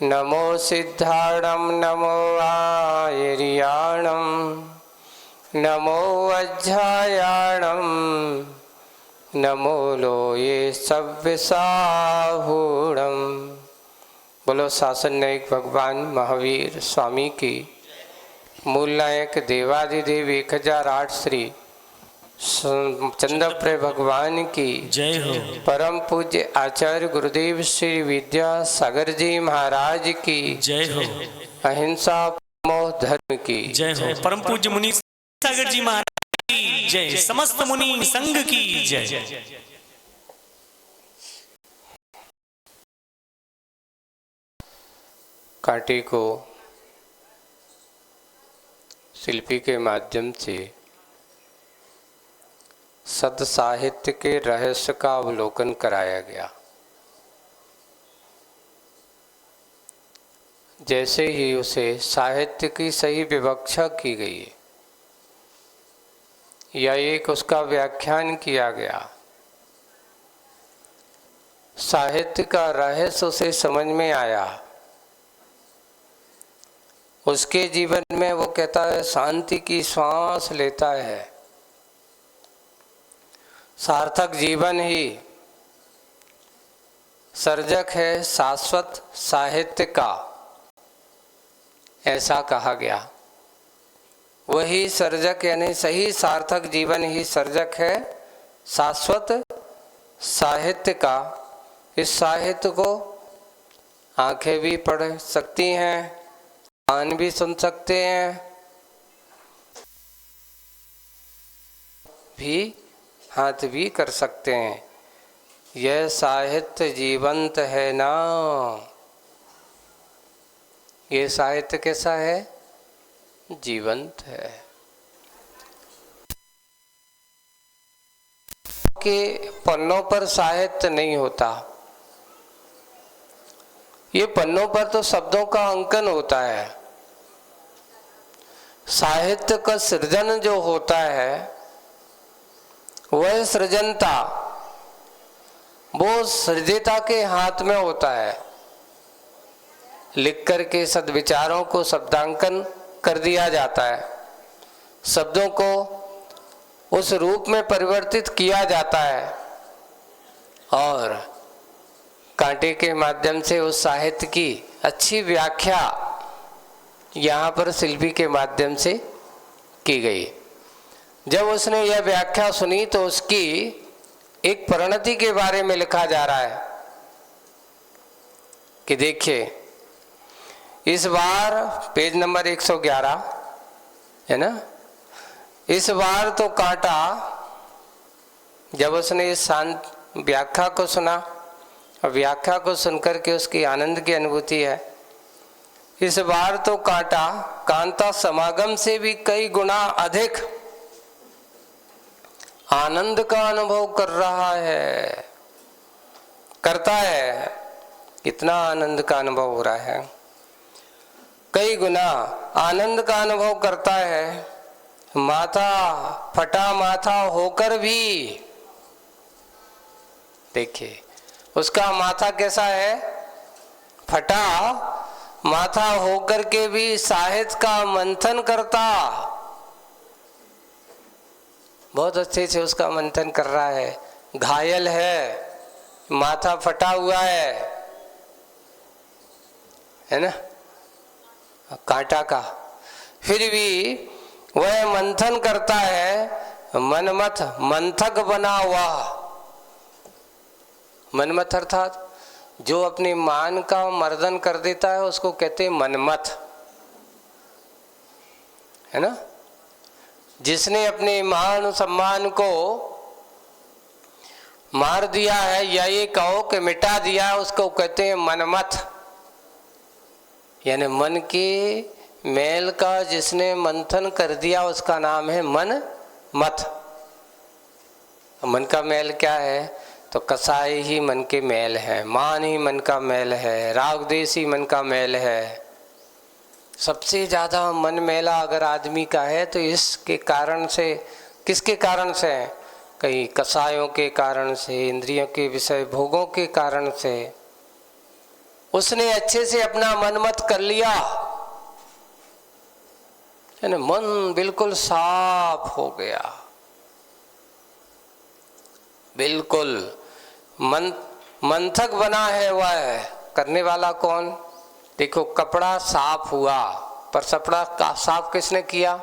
नमो सिद्धाणं नमो आयर्याणं नमो अज्जायाणं नमो लोये सव्यसाहूणं। बोलो शासन नायक भगवान महावीर स्वामी की, मूल नायक देवादिदेव 1008 श्री चंद्रप्रे भगवान की जय हो। परम पूज्य आचार्य गुरुदेव श्री विद्यासागर जी महाराज की जय हो। अहिंसा परमो धर्म की जय हो। परम पूज्य मुनि सागर जी महाराज की जय। समस्त मुनि संघ की जय। कांटे को शिल्पी के माध्यम से सद साहित्य के रहस्य का अवलोकन कराया गया। जैसे ही उसे साहित्य की सही विवक्षा की गई या एक उसका व्याख्यान किया गया, साहित्य का रहस्य उसे समझ में आया, उसके जीवन में वो कहता है शांति की श्वास लेता है। सार्थक जीवन ही सर्जक है शाश्वत साहित्य का, ऐसा कहा गया। वही सर्जक यानी सही सार्थक जीवन ही सर्जक है शाश्वत साहित्य का। इस साहित्य को आंखें भी पढ़ सकती हैं, कान भी सुन सकते हैं, भी हाथ भी कर सकते हैं। यह साहित्य जीवंत है ना। ये साहित्य कैसा है? जीवंत है। के पन्नों पर साहित्य नहीं होता, ये पन्नों पर तो शब्दों का अंकन होता है। साहित्य का सृजन जो होता है, वह सृजनता वो सृजिता के हाथ में होता है। लिख करके सद्विचारों को शब्दांकन कर दिया जाता है, शब्दों को उस रूप में परिवर्तित किया जाता है और कांटे के माध्यम से उस साहित्य की अच्छी व्याख्या यहाँ पर शिल्पी के माध्यम से की गई। जब उसने यह व्याख्या सुनी तो उसकी एक परिणति के बारे में लिखा जा रहा है कि देखिए, इस बार पेज नंबर 111 है ना। इस बार तो कांटा जब उसने इस शांत व्याख्या को सुना, व्याख्या को सुनकर के उसकी आनंद की अनुभूति है। इस बार तो कांटा कांता समागम से भी कई गुना अधिक आनंद का अनुभव कर रहा है, करता है। कितना आनंद का अनुभव हो रहा है, कई गुना आनंद का अनुभव करता है। माथा फटा माथा होकर भी देखिए उसका माथा कैसा है, फटा माथा होकर के भी साहित्य का मंथन करता, बहुत अच्छे से उसका मंथन कर रहा है। घायल है, माथा फटा हुआ है ना, कांटा का, फिर भी वह मंथन करता है। मनमथ मंथक बना हुआ, मनमथ अर्थात जो अपने मान का मर्दन कर देता है उसको कहते हैं मनमथ, है ना। जिसने अपने मान सम्मान को मार दिया है या ये कहो कि मिटा दिया है, उसको कहते हैं मनमथ। यानी मन के मैल का जिसने मंथन कर दिया उसका नाम है मन मथ। मन का मैल क्या है? तो कसाई ही मन के मैल है, मान ही मन का मैल है, राग देश ही मन का मैल है। सबसे ज़्यादा मन मैला अगर आदमी का है तो इसके कारण से, किसके कारण से? कहीं कसायों के कारण से, इंद्रियों के विषय भोगों के कारण से, उसने अच्छे से अपना मनमत कर लिया, यानी मन बिल्कुल साफ हो गया, बिल्कुल मंथक बना है वह करने वाला कौन? देखो, कपड़ा साफ हुआ, पर कपड़ा का साफ किसने किया?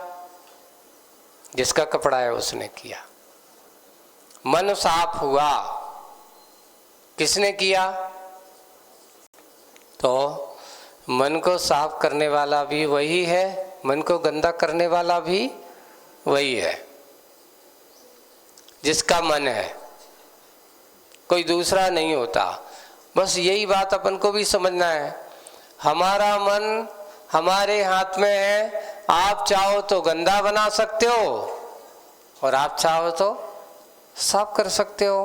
जिसका कपड़ा है उसने किया। मन साफ हुआ, किसने किया? तो मन को साफ करने वाला भी वही है, मन को गंदा करने वाला भी वही है, जिसका मन है, कोई दूसरा नहीं होता। बस यही बात अपन को भी समझना है, हमारा मन हमारे हाथ में है। आप चाहो तो गंदा बना सकते हो और आप चाहो तो साफ कर सकते हो।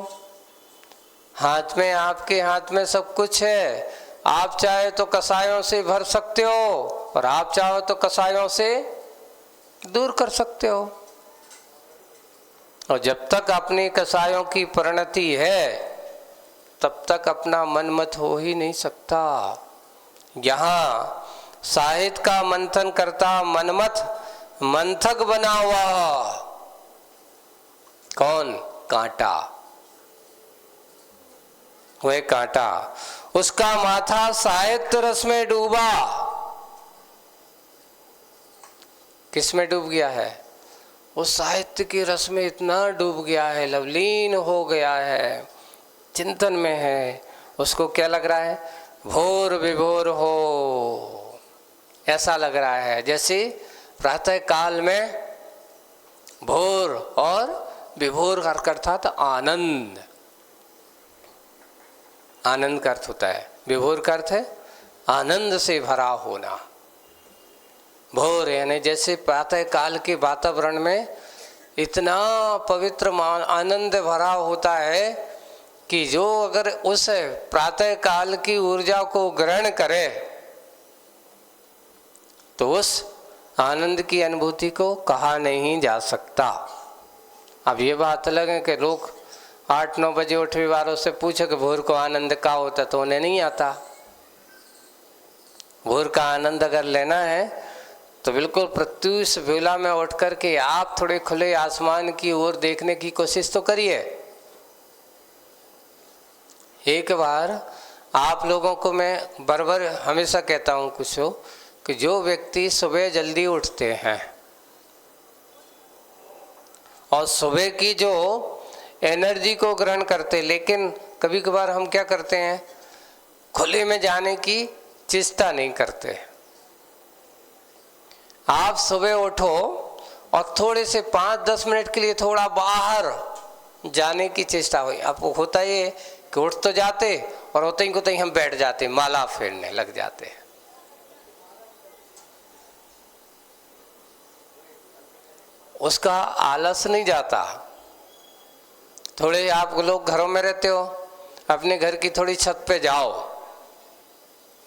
हाथ में, आपके हाथ में सब कुछ है। आप चाहे तो कसायों से भर सकते हो और आप चाहो तो कसायों से दूर कर सकते हो। और जब तक अपनी कसायों की परिणति है तब तक अपना मन मत हो ही नहीं सकता। यहाँ साहित्य का मंथन करता मनमत मंथक बना हुआ कौन? कांटा। वह कांटा, उसका माथा साहित्य रस में डूबा। किस में डूब गया है? उस साहित्य के रस में इतना डूब गया है, लवलीन हो गया है, चिंतन में है। उसको क्या लग रहा है? भोर विभोर हो, ऐसा लग रहा है। जैसे प्रातः काल में भोर और विभोर का अर्थ था तो आनंद, आनंद का अर्थ होता है। विभोर का अर्थ है आनंद से भरा होना। भोर यानी जैसे प्रातः काल के वातावरण में इतना पवित्र आनंद भरा होता है कि जो अगर उस प्रातः काल की ऊर्जा को ग्रहण करे तो उस आनंद की अनुभूति को कहा नहीं जा सकता। अब ये बात अलग है कि लोग 8-9 बजे उठे वालों से पूछे कि भोर को आनंद का होता, तो उन्हें नहीं आता। भोर का आनंद अगर लेना है तो बिल्कुल प्रत्युष बेला में उठ कर के आप थोड़े खुले आसमान की ओर देखने की कोशिश तो करिए। एक बार आप लोगों को मैं बराबर हमेशा कहता हूँ कुछ हो कि जो व्यक्ति सुबह जल्दी उठते हैं और सुबह की जो एनर्जी को ग्रहण करते, लेकिन कभी कभार हम क्या करते हैं, खुले में जाने की चेष्टा नहीं करते। आप सुबह उठो और थोड़े से 5-10 मिनट के लिए थोड़ा बाहर जाने की चेष्टा हुई। आपको होता ये कि उठ तो जाते और होते ही हम बैठ जाते, माला फेरने लग जाते। उसका आलस नहीं जाता। थोड़े आप लोग घरों में रहते हो, अपने घर की थोड़ी छत पे जाओ,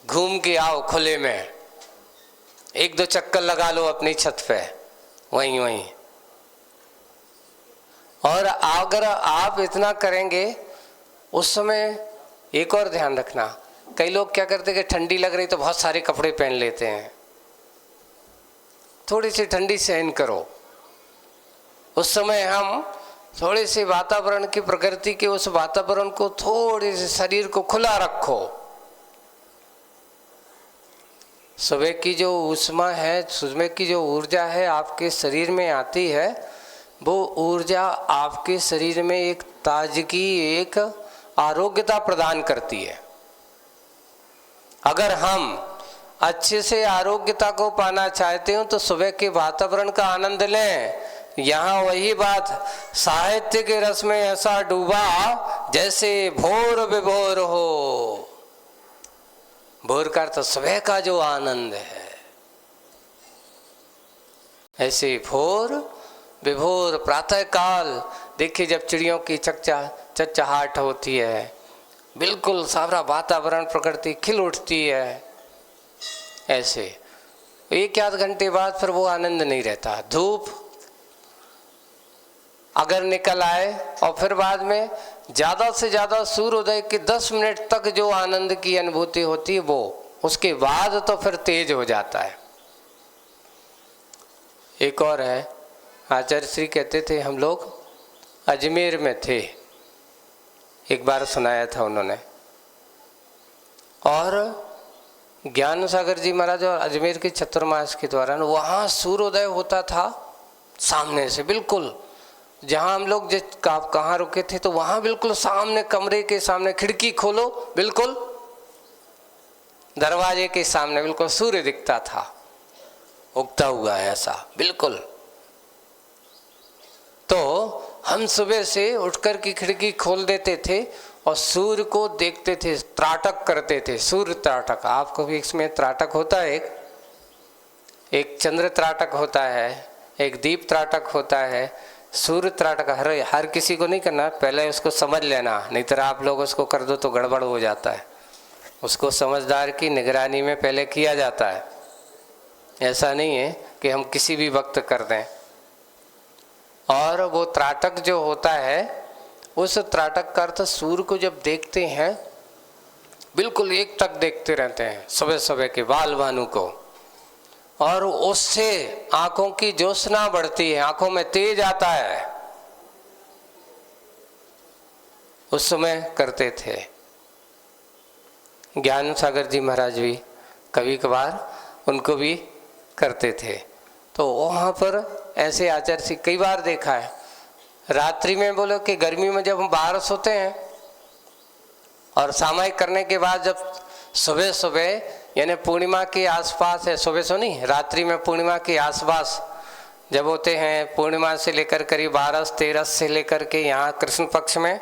घूम के आओ खुले में, 1-2 चक्कर लगा लो अपनी छत पे वहीं। और अगर आप इतना करेंगे, उस समय एक और ध्यान रखना, कई लोग क्या करते कि ठंडी लग रही तो बहुत सारे कपड़े पहन लेते हैं। थोड़ी सी ठंडी सहन करो। उस समय हम थोड़े से वातावरण की, प्रकृति के उस वातावरण को, थोड़े से शरीर को खुला रखो। सुबह की जो ऊष्मा है, सुबह की जो ऊर्जा है आपके शरीर में आती है, वो ऊर्जा आपके शरीर में एक ताजगी, एक आरोग्यता प्रदान करती है। अगर हम अच्छे से आरोग्यता को पाना चाहते हो तो सुबह के वातावरण का आनंद लें। यहाँ वही बात, साहित्य के रस में ऐसा डूबा जैसे भोर विभोर हो। भोर का अर्थ सुबह का जो आनंद है, ऐसे भोर विभोर प्रातः काल। देखिए जब चिड़ियों की चहचहाट होती है, बिल्कुल सारा वातावरण प्रकृति खिल उठती है, ऐसे 1-8 घंटे बाद फिर वो आनंद नहीं रहता। धूप अगर निकल आए और फिर बाद में ज़्यादा से ज़्यादा सूर्योदय के 10 मिनट तक जो आनंद की अनुभूति होती है वो, उसके बाद तो फिर तेज हो जाता है। एक और है, आचार्य श्री कहते थे हम लोग अजमेर में थे, एक बार सुनाया था उन्होंने, और ज्ञान सागर जी महाराज और अजमेर के चतुर्मास के दौरान वहाँ सूर्योदय होता था सामने से, बिल्कुल जहाँ हम लोग कहाँ रुके थे तो वहाँ बिल्कुल सामने, कमरे के सामने, खिड़की खोलो बिल्कुल दरवाजे के सामने बिल्कुल सूर्य दिखता था उगता हुआ है, ऐसा बिल्कुल। तो हम सुबह से उठकर की खिड़की खोल देते थे और सूर्य को देखते थे, त्राटक करते थे, सूर्य त्राटक। आपको भी इसमें त्राटक होता है, एक चंद्र त्राटक होता है, एक दीप त्राटक होता है, सूर्य त्राटक हर किसी को नहीं करना, पहले उसको समझ लेना, नहीं तो आप लोग उसको कर दो तो गड़बड़ हो जाता है। उसको समझदार की निगरानी में पहले किया जाता है, ऐसा नहीं है कि हम किसी भी वक्त कर दें। और वो त्राटक जो होता है, उस त्राटक का अर्थ सूर्य को जब देखते हैं बिल्कुल एक टक देखते रहते हैं सुबह सुबह के बाल भानु को, और उससे आंखों की ज्योत्सना बढ़ती है, आंखों में तेज आता है, उस समय करते थे। ज्ञान सागर जी महाराज भी कभी कभार उनको भी करते थे। तो वहाँ पर ऐसे आचार्य से कई बार देखा है, रात्रि में बोलो कि गर्मी में जब हम बाहर सोते हैं और सामायिक करने के बाद जब सुबह सुबह यानी पूर्णिमा के आसपास है, सुबह सो नहीं, रात्रि में पूर्णिमा के आसपास जब होते हैं, पूर्णिमा से लेकर करीब 12-13 से लेकर के यहाँ कृष्ण पक्ष में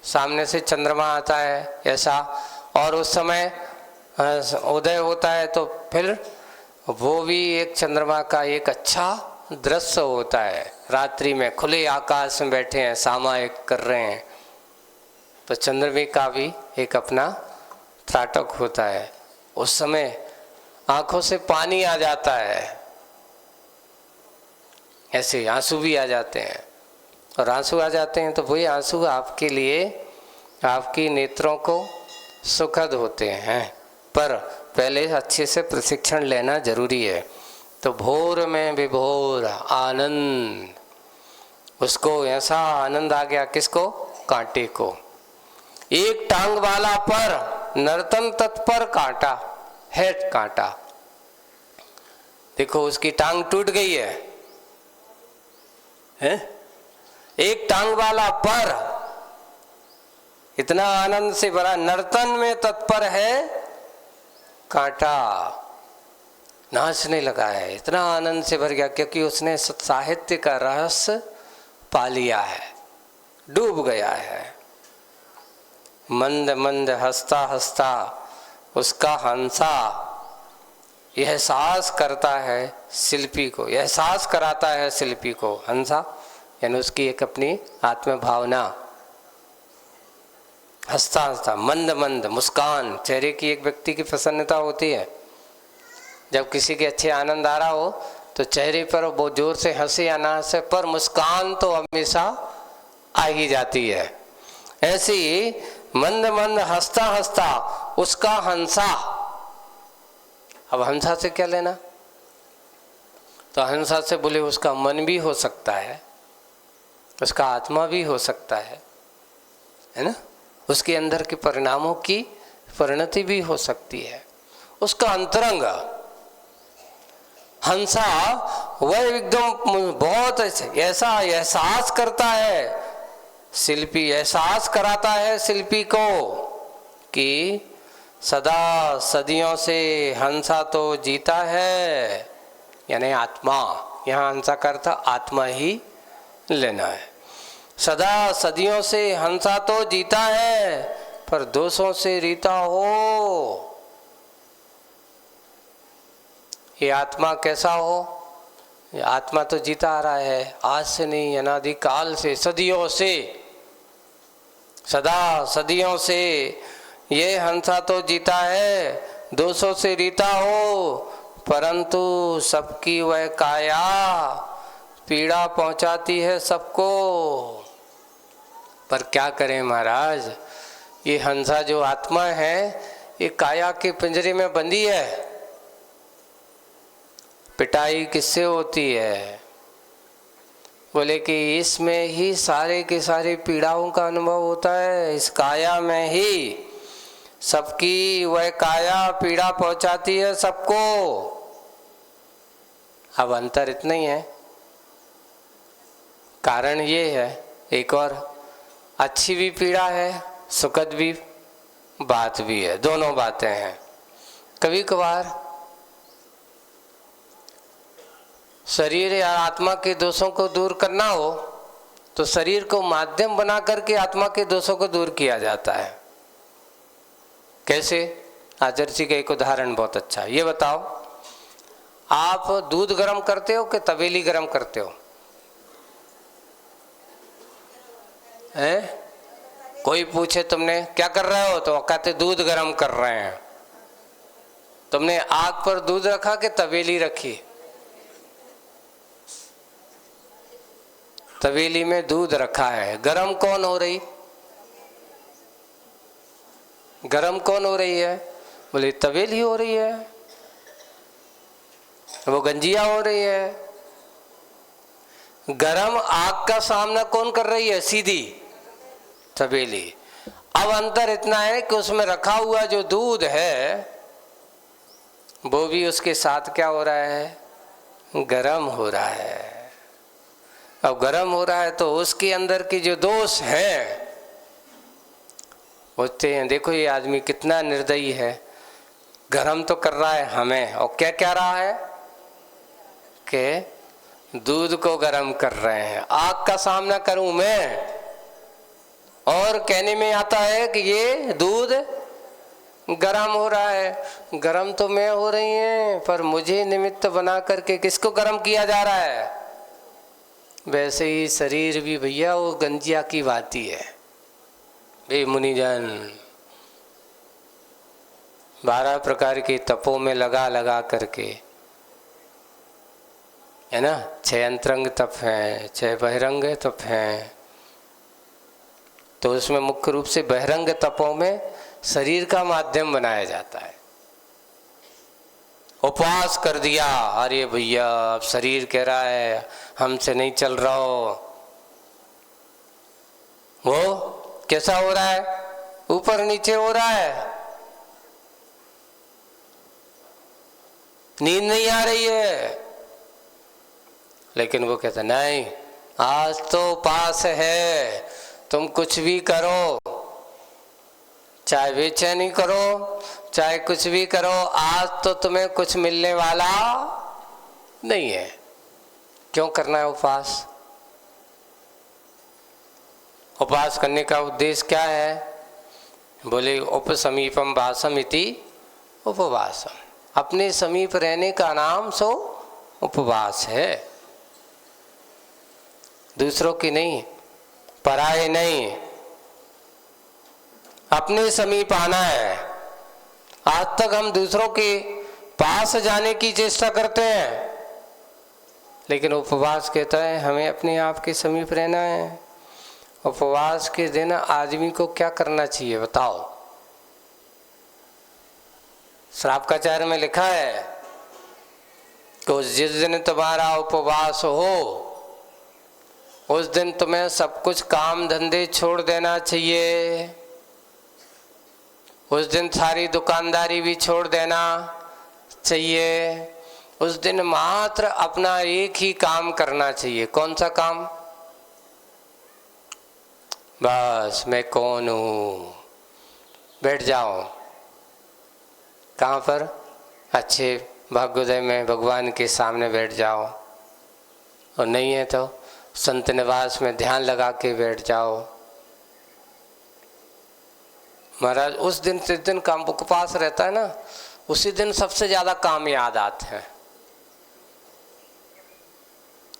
सामने से चंद्रमा आता है ऐसा, और उस समय उदय होता है, तो फिर वो भी एक चंद्रमा का एक अच्छा दृश्य होता है। रात्रि में खुले आकाश में बैठे हैं, सामायिक कर रहे हैं, तो चंद्रमा का भी एक अपना त्राटक होता है। उस समय आंखों से पानी आ जाता है, ऐसे आंसू भी आ जाते हैं, और आंसू आ जाते हैं तो वही आंसू आपके लिए, आपकी नेत्रों को सुखद होते हैं, पर पहले अच्छे से प्रशिक्षण लेना जरूरी है। तो भोर में विभोर आनंद, उसको ऐसा आनंद आ गया, किसको? कांटे को। एक टांग वाला पर नर्तन तत्पर कांटा है, कांटा देखो उसकी टांग टूट गई है, हैं? एक टांग वाला पर इतना आनंद से भरा, नर्तन में तत्पर है कांटा, नाचने लगा है, इतना आनंद से भर गया क्योंकि उसने साहित्य का रहस्य पा लिया है, डूब गया है। मंद मंद हंसता हंसता उसका हंसा एहसास करता है शिल्पी को, एहसास कराता है शिल्पी को। हंसा यानी उसकी एक अपनी आत्म भावना, हंसता हंसता, मंद मंद मुस्कान, चेहरे की एक व्यक्ति की प्रसन्नता होती है। जब किसी के अच्छे आनंद आ रहा हो तो चेहरे पर वो जोर से हंसे या ना हंसे, पर मुस्कान तो हमेशा आ ही जाती है। ऐसे ही मंद मंद हंसता हंसता उसका हंसा। अब हंसा से क्या लेना? तो हंसा से बोले उसका मन भी हो सकता है, उसका आत्मा भी हो सकता है ना, उसके अंदर के परिणामों की परिणति भी हो सकती है, उसका अंतरंग हंसा वह एकदम बहुत ऐसा एहसास करता है शिल्पी, एहसास कराता है शिल्पी को कि सदा सदियों से हंसा तो जीता है, यानी आत्मा, यहाँ हंसा करता आत्मा ही लेना है। सदा सदियों से हंसा तो जीता है, पर दोषों से रीता हो। ये आत्मा कैसा हो? ये आत्मा तो जीता आ रहा है, आज से नहीं, अनादिकाल से, सदियों से, सदा सदियों से ये हंसा तो जीता है, दोषों से रीता हो, परंतु सबकी वह काया पीड़ा पहुंचाती है सबको। पर क्या करें महाराज, ये हंसा जो आत्मा है ये काया के पिंजरे में बंधी है। पिटाई किससे होती है? बोले कि इसमें ही सारे के सारे पीड़ाओं का अनुभव होता है। इस काया में ही सबकी वह काया पीड़ा पहुंचाती है सबको। अब अंतर इतना ही है, कारण ये है, एक और अच्छी भी पीड़ा है, सुखद भी बात भी है, दोनों बातें हैं। कभी कभार शरीर या आत्मा के दोषों को दूर करना हो तो शरीर को माध्यम बना करके आत्मा के दोषों को दूर किया जाता है। कैसे? आचार्य जी का एक उदाहरण बहुत अच्छा है। ये बताओ, आप दूध गर्म करते हो कि तवेली गर्म करते हो? हैं? कोई पूछे तुमने क्या कर रहे हो तो कहते दूध गर्म कर रहे हैं। तुमने आग पर दूध रखा कि तवेली रखी? तवेली में दूध रखा है। गरम कौन हो रही? गरम कौन हो रही है? बोले तवेली हो रही है, वो गंजिया हो रही है। गरम आग का सामना कौन कर रही है? सीधी तवेली। अब अंतर इतना है कि उसमें रखा हुआ जो दूध है वो भी उसके साथ क्या हो रहा है? गरम हो रहा है। अब गरम हो रहा है तो उसके अंदर की जो दोष है होते हैं। देखो ये आदमी कितना निर्दयी है, गरम तो कर रहा है हमें, और क्या क्या रहा है कि दूध को गरम कर रहे हैं। आग का सामना करूं मैं और कहने में आता है कि ये दूध गरम हो रहा है। गरम तो मैं हो रही है, पर मुझे निमित्त बना करके किसको गरम किया जा रहा है? वैसे ही शरीर भी भैया वो गंजिया की भांति है। वे मुनिजन 12 प्रकार की तपों में लगा लगा करके, है ना, 6 अंतरंग तप हैं, 6 बहिरंग तप हैं। तो उसमें मुख्य रूप से बहिरंग तपों में शरीर का माध्यम बनाया जाता है। उपवास कर दिया, अरे भैया अब शरीर कह रहा है हमसे नहीं चल रहा हो। वो कैसा हो रहा है? ऊपर नीचे हो रहा है, नींद नहीं आ रही है। लेकिन वो कहता नहीं, आज तो उपवास है, तुम कुछ भी करो, चाहे बेचैनी करो, चाहे कुछ भी करो, आज तो तुम्हें कुछ मिलने वाला नहीं है। क्यों करना है उपवास? उपवास करने का उद्देश्य क्या है? बोले उपसमीपम वासम इति उपवासम। अपने समीप रहने का नाम सो उपवास है, दूसरों की नहीं, पराये नहीं, अपने समीप आना है। आज तक हम दूसरों के पास जाने की चेष्टा करते हैं, लेकिन उपवास कहता है हमें अपने आप के समीप रहना है। उपवास के दिन आदमी को क्या करना चाहिए बताओ? श्रावकाचार्य में लिखा है कि जिस दिन तुम्हारा उपवास हो उस दिन तुम्हें सब कुछ काम धंधे छोड़ देना चाहिए। उस दिन सारी दुकानदारी भी छोड़ देना चाहिए। उस दिन मात्र अपना एक ही काम करना चाहिए। कौन सा काम? बस मैं कौन हूँ, बैठ जाओ। कहाँ पर? अच्छे भाग्योदय में भगवान के सामने बैठ जाओ, और नहीं है तो संत निवास में ध्यान लगा के बैठ जाओ। महाराज उस दिन जिस दिन काम उपवास रहता है ना, उसी दिन सबसे ज्यादा काम याद आते हैं।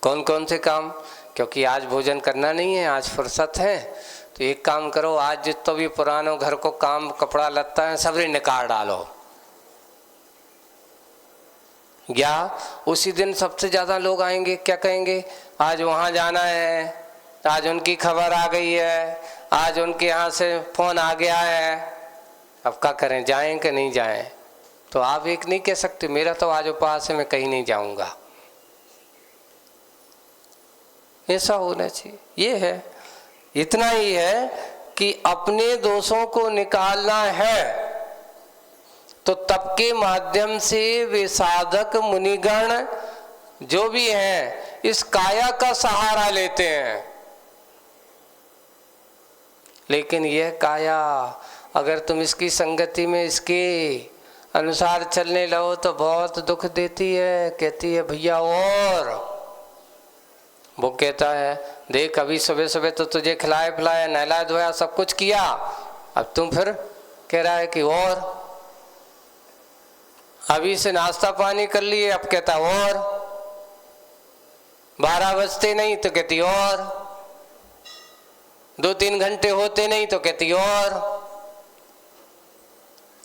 कौन कौन से काम? क्योंकि आज भोजन करना नहीं है, आज फुर्सत है, तो एक काम करो, आज जितना भी पुरानो घर को काम कपड़ा लत्ता है सब निकाल डालो। या उसी दिन सबसे ज्यादा लोग आएंगे, क्या कहेंगे? आज वहां जाना है, आज उनकी खबर आ गई है, आज उनके यहाँ से फोन आ गया है, अब क्या करें, जाएं कि नहीं जाएं? तो आप एक नहीं कह सकते मेरा तो आज उपवास है, मैं कहीं नहीं जाऊंगा। ऐसा होना चाहिए। ये है, इतना ही है कि अपने दोषों को निकालना है तो तप के माध्यम से वे साधक मुनिगण जो भी हैं इस काया का सहारा लेते हैं। लेकिन यह काया अगर तुम इसकी संगति में इसके अनुसार चलने लगो तो बहुत दुख देती है, कहती है भैया और। वो कहता है देख अभी सुबह सुबह तो तुझे खिलाया पिलाया नहलाया धोया सब कुछ किया, अब तुम फिर कह रहा है कि और। अभी से नाश्ता पानी कर लिए, अब कहता और। 12 बजते नहीं तो कहती और, 2-3 घंटे होते नहीं तो कहती और।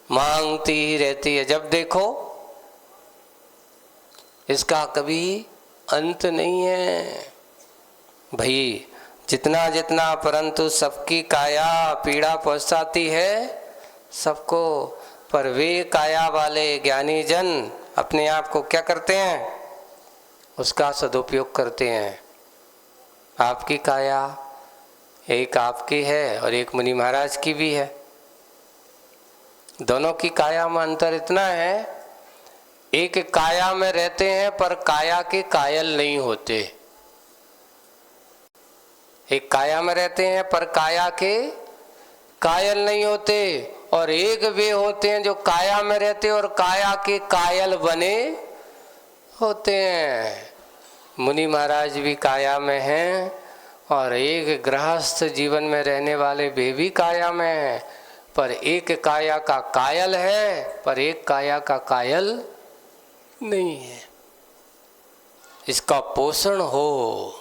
मांगती ही रहती है। जब देखो इसका कभी अंत नहीं है भाई, जितना जितना, परंतु सबकी काया पीड़ा पहुंचाती है सबको। पर वे काया वाले ज्ञानी जन अपने आप को क्या करते हैं, उसका सदुपयोग करते हैं। आपकी काया एक आपकी है और एक मुनि महाराज की भी है। दोनों की काया में अंतर इतना है, एक काया में रहते हैं पर काया के कायल नहीं होते। एक काया में रहते हैं पर काया के कायल नहीं होते, और एक वे होते हैं जो काया में रहते और काया के कायल बने होते हैं। मुनि महाराज भी काया में हैं और एक गृहस्थ जीवन में रहने वाले वे भी काया में हैं, पर एक काया का कायल है पर एक काया का कायल नहीं है। इसका पोषण हो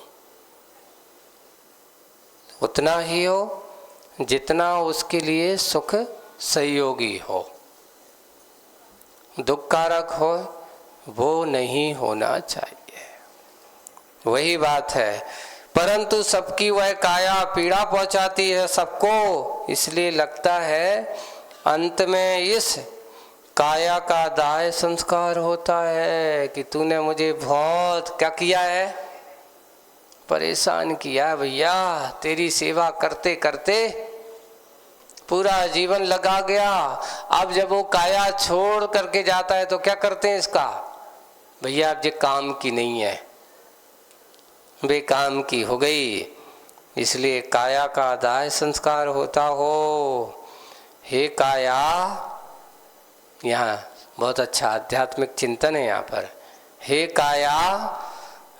उतना ही हो जितना उसके लिए सुख सहयोगी हो, दुखकारक हो वो नहीं होना चाहिए। वही बात है। परंतु सबकी वह काया पीड़ा पहुंचाती है सबको, इसलिए लगता है अंत में इस काया का दाह संस्कार होता है कि तूने मुझे बहुत क्या किया है, परेशान किया भैया। तेरी सेवा करते करते पूरा जीवन लगा गया। अब जब वो काया छोड़ करके जाता है तो क्या करते हैं इसका, भैया अब ये काम की नहीं है, बेकाम की हो गई। इसलिए काया का दाह संस्कार होता हो। हे काया, यहाँ बहुत अच्छा आध्यात्मिक चिंतन है यहाँ पर। हे काया,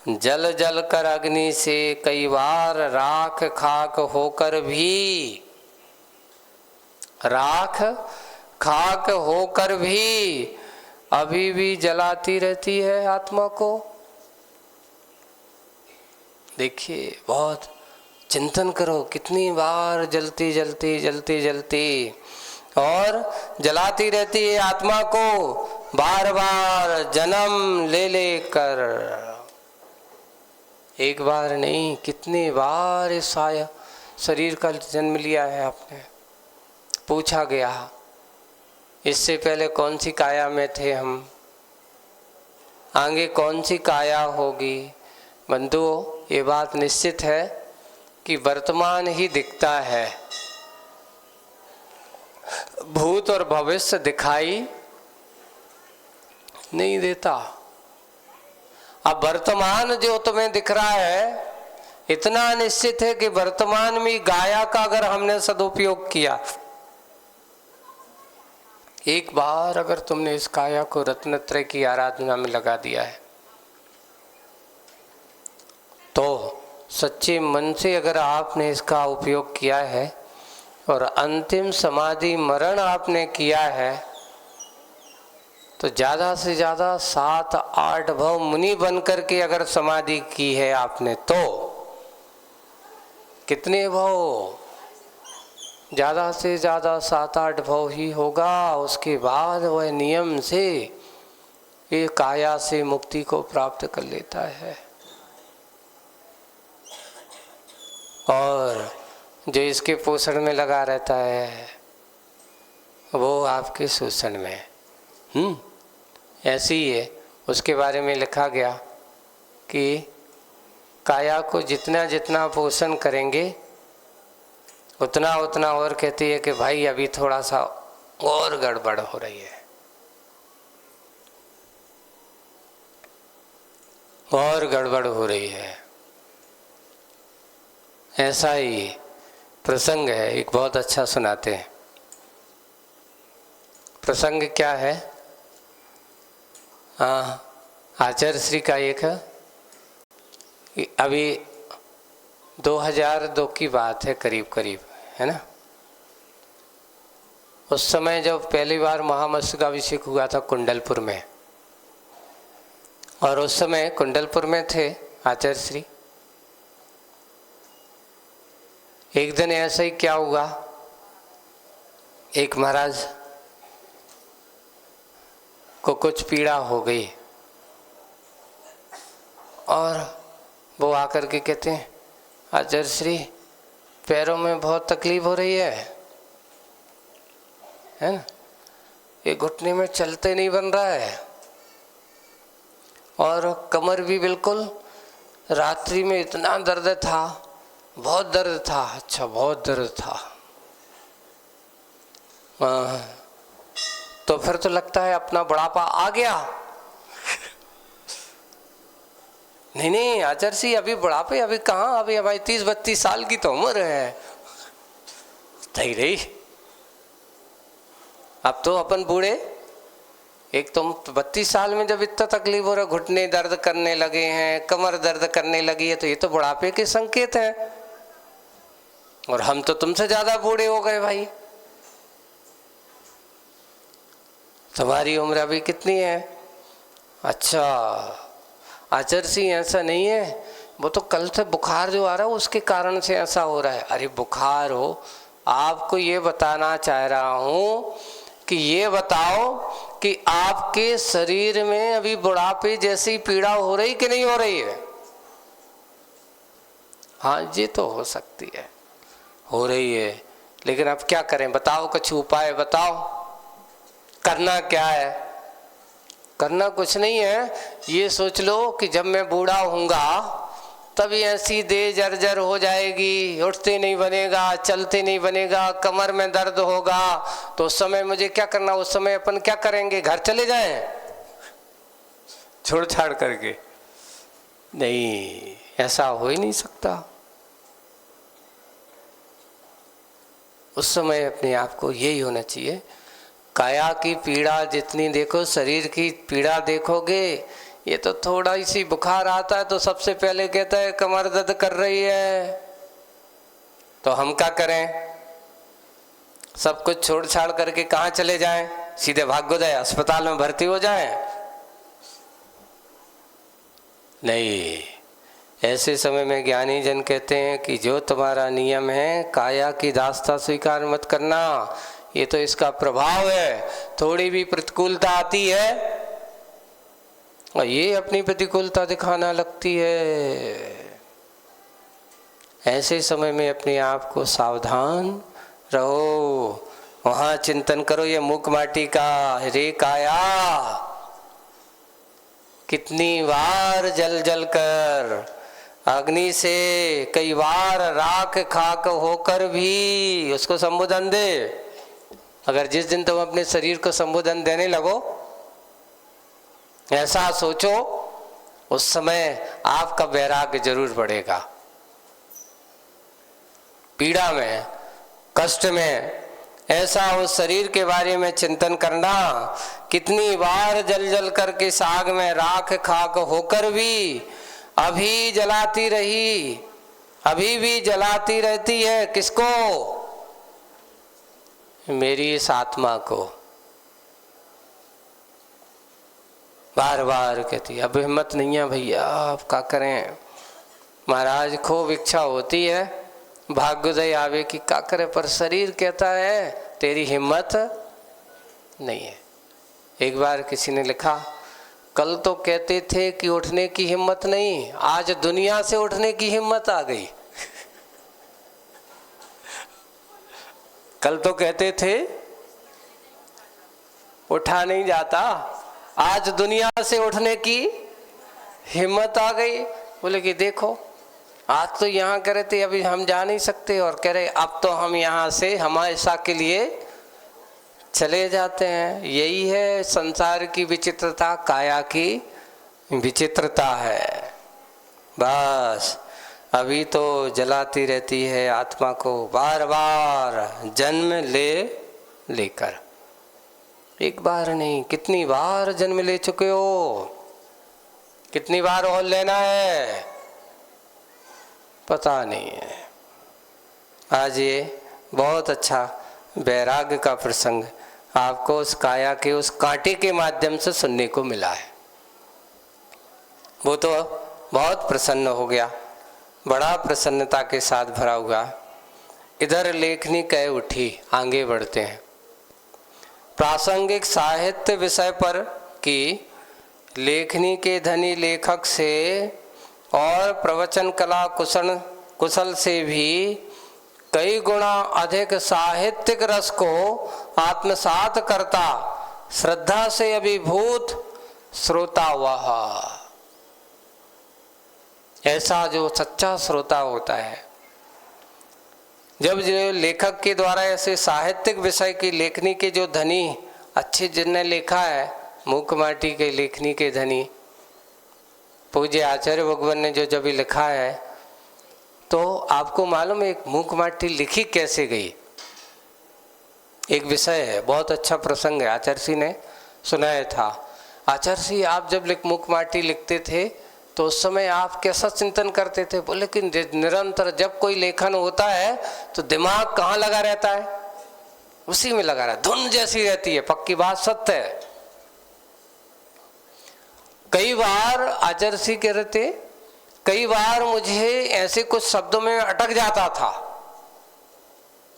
जल जल कर अग्नि से कई बार राख खाक होकर भी, राख खाक होकर भी अभी भी जलाती रहती है आत्मा को। देखिए बहुत चिंतन करो, कितनी बार जलती जलती जलती जलती और जलाती रहती है आत्मा को, बार बार जन्म ले लेकर। एक बार नहीं, कितनी बार इस शरीर का जन्म लिया है आपने। पूछा गया इससे पहले कौन सी काया में थे हम, आगे कौन सी काया होगी। बंधुओं, ये बात निश्चित है कि वर्तमान ही दिखता है, भूत और भविष्य दिखाई नहीं देता। अब वर्तमान जो तुम्हें दिख रहा है इतना निश्चित है कि वर्तमान में गाया का अगर हमने सदुपयोग किया, एक बार अगर तुमने इस काया को रत्नत्रय की आराधना में लगा दिया है तो सच्चे मन से अगर आपने इसका उपयोग किया है और अंतिम समाधि मरण आपने किया है तो ज़्यादा से ज़्यादा 7-8 भव मुनि बन करके अगर समाधि की है आपने तो कितने भव, ज़्यादा से ज़्यादा 7-8 भव ही होगा। उसके बाद वह नियम से एक काया से मुक्ति को प्राप्त कर लेता है। और जो इसके पोषण में लगा रहता है वो आपके शोषण में। ऐसे ही है। उसके बारे में लिखा गया कि काया को जितना जितना पोषण करेंगे उतना उतना, और कहती है कि भाई अभी थोड़ा सा और गड़बड़ हो रही है, और गड़बड़ हो रही है। ऐसा ही प्रसंग है, एक बहुत अच्छा सुनाते हैं। प्रसंग क्या है? आचार्य श्री का एक अभी 2002 की बात है करीब करीब, है ना। उस समय जब पहली बार महामस्तकाभिषेक हुआ था कुंडलपुर में, और उस समय कुंडलपुर में थे आचार्य श्री। एक दिन ऐसा ही क्या हुआ, एक महाराज को कुछ पीड़ा हो गई और वो आकर के कहते हैं आचार्य श्री पैरों में बहुत तकलीफ हो रही है ना, ये घुटने में चलते नहीं बन रहा है, और कमर भी बिल्कुल, रात्रि में इतना दर्द था, बहुत दर्द था। अच्छा, बहुत दर्द था। तो फिर तो लगता है अपना बुढ़ापा आ गया। नहीं आचार्य जी अभी बुढ़ापे, अभी कहाँ, अभी हमारी 30-32 साल की तो उम्र है। सही रही, अब तो अपन बूढ़े, एक तुम 32 साल में जब इतना तकलीफ हो रहा, घुटने दर्द करने लगे हैं, कमर दर्द करने लगी है, तो ये तो बुढ़ापे के संकेत हैं। और हम तो तुमसे ज्यादा बूढ़े हो गए भाई। तुम्हारी उम्र अभी कितनी है? अच्छा आचार्य जी ऐसा नहीं है, वो तो कल से बुखार जो आ रहा है उसके कारण से ऐसा हो रहा है। अरे बुखार हो, आपको ये बताना चाह रहा हूँ कि ये बताओ कि आपके शरीर में अभी बुढ़ापे जैसी पीड़ा हो रही कि नहीं हो रही है? हाँ ये तो हो सकती है, हो रही है, लेकिन अब क्या करें बताओ, कुछ उपाय बताओ, करना क्या है? करना कुछ नहीं है, ये सोच लो कि जब मैं बूढ़ा होऊंगा तभी ऐसी देह जर्जर हो जाएगी, उठते नहीं बनेगा, चलते नहीं बनेगा, कमर में दर्द होगा, तो उस समय मुझे क्या करना? उस समय अपन क्या करेंगे? घर चले जाएं छोड़ छाड़ करके? नहीं, ऐसा हो ही नहीं सकता। उस समय अपने आप को यही होना चाहिए, काया की पीड़ा जितनी देखो, शरीर की पीड़ा देखोगे, ये तो थोड़ा सी बुखार आता है तो सबसे पहले कहता है कमर दर्द कर रही है। तो हम क्या करें? सब कुछ छोड़ छाड़ करके कहाँ चले जाएं? सीधे भाग्योदय अस्पताल में भर्ती हो जाएं? नहीं, ऐसे समय में ज्ञानी जन कहते हैं कि जो तुम्हारा नियम है, काया की दास्ता स्वीकार मत करना, ये तो इसका प्रभाव है। थोड़ी भी प्रतिकूलता आती है और ये अपनी प्रतिकूलता दिखाना लगती है। ऐसे समय में अपने आप को सावधान रहो, वहां चिंतन करो ये मुख माटी का, रे काया कितनी बार जल जल कर, अग्नि से कई बार राख खाक होकर भी उसको संबोधन दे। अगर जिस दिन तुम अपने शरीर को संबोधन देने लगो, ऐसा सोचो, उस समय आपका वैराग्य जरूर बढ़ेगा। पीड़ा में, कष्ट में, ऐसा उस शरीर के बारे में चिंतन करना, कितनी बार जल जल करके साग में राख खाक होकर भी अभी जलाती रही, अभी भी जलाती रहती है। किसको? मेरी इस आत्मा को। बार बार कहती, अब हिम्मत नहीं है भैया, अब क्या करें महाराज, खूब इच्छा होती है भाग्योदय आवे की, क्या करे, पर शरीर कहता है तेरी हिम्मत नहीं है। एक बार किसी ने लिखा, कल तो कहते थे कि उठने की हिम्मत नहीं, आज दुनिया से उठने की हिम्मत आ गई। कल तो कहते थे उठा नहीं जाता, आज दुनिया से उठने की हिम्मत आ गई। बोले कि देखो आज तो यहाँ कह रहे थे अभी हम जा नहीं सकते, और कह रहे अब तो हम यहाँ से हमेशा के लिए चले जाते हैं। यही है संसार की विचित्रता, काया की विचित्रता है। बस अभी तो जलाती रहती है आत्मा को बार बार जन्म लेकर। एक बार नहीं, कितनी बार जन्म ले चुके हो, कितनी बार और लेना है पता नहीं है। आज ये बहुत अच्छा वैराग्य का प्रसंग आपको उस काया के उस कांटे के माध्यम से सुनने को मिला है। वो तो बहुत प्रसन्न हो गया, बड़ा प्रसन्नता के साथ भरा हुआ। इधर लेखनी कह उठी, आगे बढ़ते हैं। प्रासंगिक साहित्य विषय पर कि लेखनी के धनी लेखक से और प्रवचन कला कुशल से भी कई गुना अधिक साहित्यिक रस को आत्मसात करता श्रद्धा से अभिभूत श्रोता वह। ऐसा जो सच्चा श्रोता होता है, जब जो लेखक के द्वारा ऐसे साहित्यिक विषय की लेखनी के जो धनी अच्छे जिनने लिखा है, मूक माटी के लेखनी के धनी पूज्य आचार्य भगवान ने जो जब लिखा है, तो आपको मालूम है एक मूक माटी लिखी कैसे गई, एक विषय है, बहुत अच्छा प्रसंग है, आचार्य जी ने सुनाया था। आचार्य जी आप जब मूक माटी लिखते थे तो उस समय आप कैसा चिंतन करते थे? बोले कि निरंतर जब कोई लेखन होता है तो दिमाग कहाँ लगा रहता है? उसी में लगा रहता, धुन जैसी रहती है। पक्की बात, सत्य है। कई बार आचार्य जी कह रहे थे, कई बार मुझे ऐसे कुछ शब्दों में अटक जाता था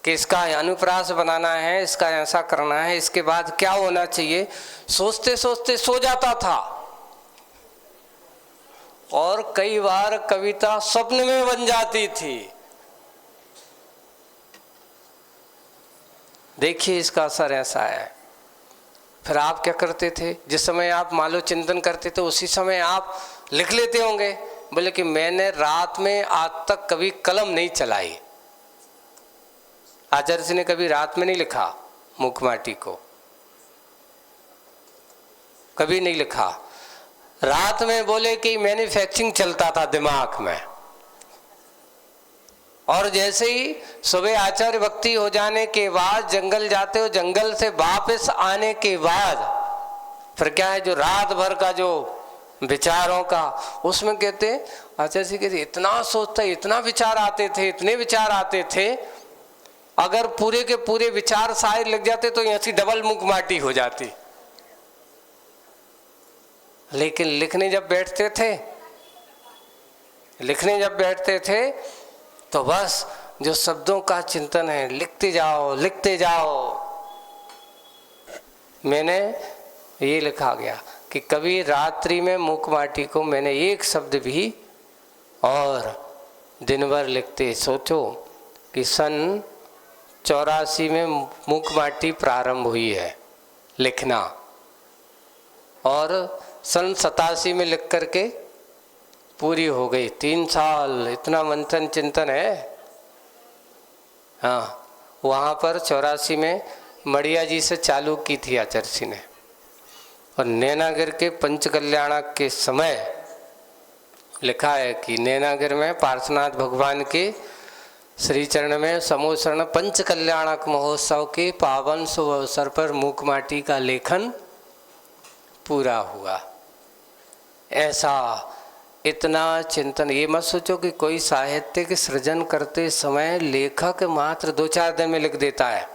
कि इसका अनुप्रास बनाना है, इसका ऐसा करना है, इसके बाद क्या होना चाहिए, सोचते सोचते सो जाता था। और कई बार कविता स्वप्न में बन जाती थी। देखिए इसका असर ऐसा है। फिर आप क्या करते थे? जिस समय आप मालो चिंतन करते थे उसी समय आप लिख लेते होंगे। बोले कि मैंने रात में आज तक कभी कलम नहीं चलाई। आचार्य जी ने कभी रात में नहीं लिखा मूक माटी को, कभी नहीं लिखा। रात में बोले कि मैन्युफैक्चरिंग चलता था दिमाग में, और जैसे ही सुबह आचार्य भक्ति हो जाने के बाद जंगल जाते हो, जंगल से वापस आने के बाद फिर क्या है, जो रात भर का जो विचारों का, उसमें कहते आचार्य जी कहते इतना सोचता, इतना विचार आते थे, इतने विचार आते थे, अगर पूरे के पूरे विचार शायद लग जाते तो ऐसी डबल मूक माटी हो जाती। लेकिन लिखने जब बैठते थे तो बस जो शब्दों का चिंतन है, लिखते जाओ। मैंने ये लिखा गया कि कभी रात्रि में मूक माटी को मैंने एक शब्द भी, और दिन भर लिखते। सोचो कि सन 84 में मूक माटी प्रारंभ हुई है लिखना, और सन 87 में लिख करके पूरी हो गई। 3 साल इतना मंथन चिंतन है। हाँ, वहाँ पर 84 में मड़िया जी से चालू की थी आचार्य जी ने, और नैनागिर के पंचकल्याणक के समय लिखा है कि नैनागिर में पार्श्वनाथ भगवान के श्री चरण में समोसरण पंचकल्याणक महोत्सव के पावन शुभ अवसर पर मूक माटी का लेखन पूरा हुआ। ऐसा इतना चिंतन। ये मत सोचो कि कोई साहित्य के सृजन करते समय लेखक मात्र 2-4 दिन में लिख देता है।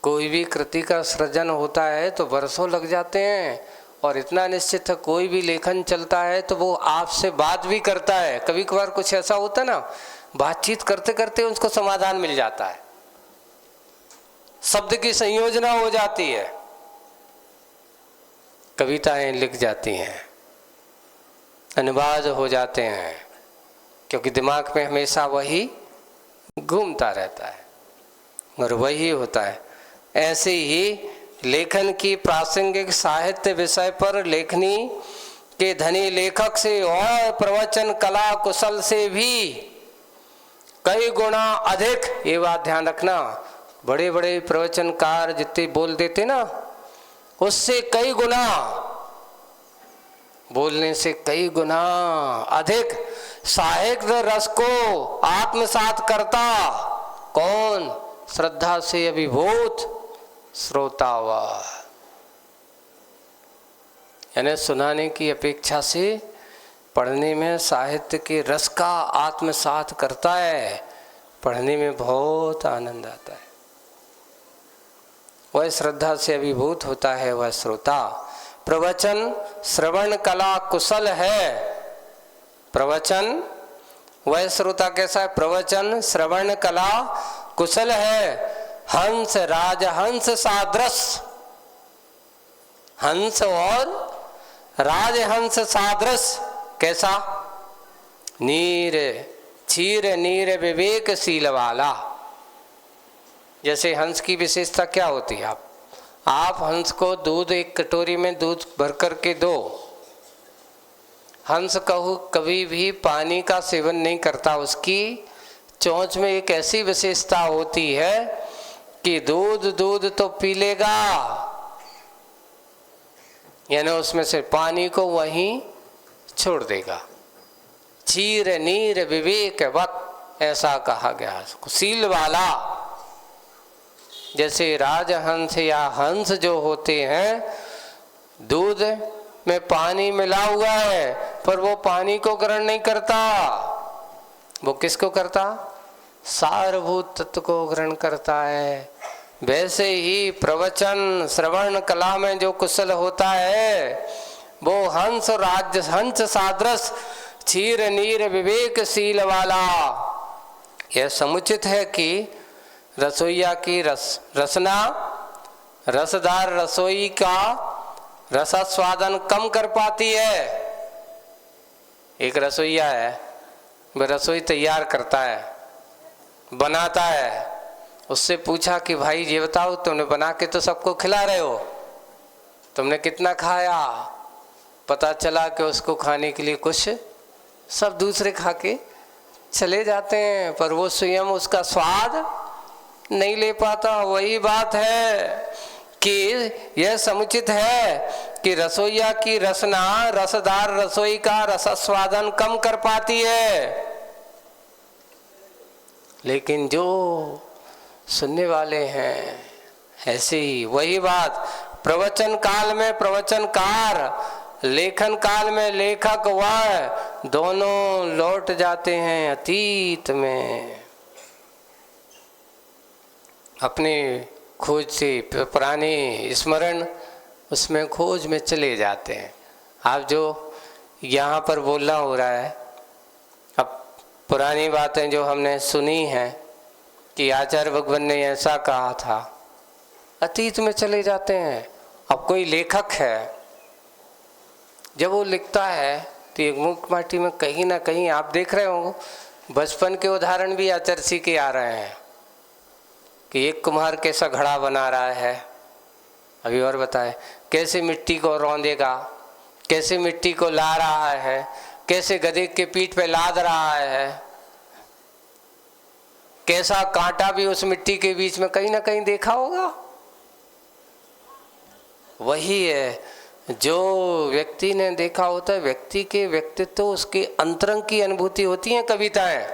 कोई भी कृति का सृजन होता है तो वर्षों लग जाते हैं, और इतना निश्चित है कोई भी लेखन चलता है तो वो आपसे बात भी करता है। कभी कभार कुछ ऐसा होता है ना, बातचीत करते करते उसको समाधान मिल जाता है, शब्द की संयोजना हो जाती है, कविताएं लिख जाती हैं, अनुवाद हो जाते हैं, क्योंकि दिमाग में हमेशा वही घूमता रहता है। और वही होता है। ऐसे ही लेखन की प्रासंगिक साहित्य विषय पर लेखनी के धनी लेखक से और प्रवचन कला कुशल से भी कई गुना अधिक, ये बात ध्यान रखना, बड़े बड़े प्रवचनकार जितने बोल देते ना, उससे कई गुना, बोलने से कई गुना अधिक साहित्य रस को आत्मसात करता कौन? श्रद्धा से अभिभूत श्रोता हुआ। यानी सुनाने की अपेक्षा से पढ़ने में साहित्य के रस का आत्मसात करता है, पढ़ने में बहुत आनंद आता है। वह श्रद्धा से अभिभूत होता है वह श्रोता। प्रवचन श्रवण कला कुशल है। प्रवचन, वह श्रोता कैसा है? प्रवचन श्रवण कला कुशल है। हंस राजहंस सादृश, हंस और राजहंस सादृश कैसा? नीर क्षीर नीर विवेकशील वाला। जैसे हंस की विशेषता क्या होती है? आप हंस को दूध, एक कटोरी में दूध भर कर के दो, हंस कभी भी पानी का सेवन नहीं करता। उसकी चोंच में एक ऐसी विशेषता होती है कि दूध तो पी लेगा, यानी उसमें से पानी को वहीं छोड़ देगा। क्षीर नीर विवेक वत, ऐसा कहा गया। शील वाला, जैसे राजहंस या हंस जो होते हैं, दूध में पानी मिला हुआ है पर वो पानी को ग्रहण नहीं करता। वो किसको करता? सारभूत तत्व को ग्रहण करता है। वैसे ही प्रवचन श्रवण कला में जो कुशल होता है वो हंस राजहंस सादृश क्षीर नीर विवेकशील वाला। यह समुचित है कि रसोइया की रसना रसदार रसोई का रसास्वादन कम कर पाती है। एक रसोइया है, वह रसोई तैयार करता है, बनाता है। उससे पूछा कि भाई ये बताओ, तुमने बना के तो सबको खिला रहे हो, तुमने कितना खाया? पता चला कि उसको खाने के लिए कुछ सब दूसरे खा के चले जाते हैं, पर वो स्वयं उसका स्वाद नहीं ले पाता। वही बात है कि यह समुचित है कि रसोइया की रसना रसदार रसोई का रसास्वादन कम कर पाती है, लेकिन जो सुनने वाले हैं ऐसे ही। वही बात प्रवचन काल में प्रवचनकार, लेखन काल में लेखक, वह दोनों लौट जाते हैं अतीत में, अपने खोज से पुराने स्मरण उसमें खोज में चले जाते हैं। आप जो यहाँ पर बोलना हो रहा है, अब पुरानी बातें जो हमने सुनी हैं कि आचार्य भगवान ने ऐसा कहा था, अतीत में चले जाते हैं। अब कोई लेखक है, जब वो लिखता है तो एक मुख माटी में कहीं ना कहीं आप देख रहे हो, बचपन के उदाहरण भी आचर्षी के आ रहे हैं कि एक कुम्हार कैसा घड़ा बना रहा है, अभी और बताए, कैसे मिट्टी को रौंदेगा, कैसे मिट्टी को ला रहा है, कैसे गधे के पीठ पे लाद रहा है, कैसा कांटा भी उस मिट्टी के बीच में कहीं ना कहीं देखा होगा। वही है जो व्यक्ति ने देखा होता है। व्यक्ति के व्यक्तित्व, उसके अंतरंग की अनुभूति होती है कविताएं।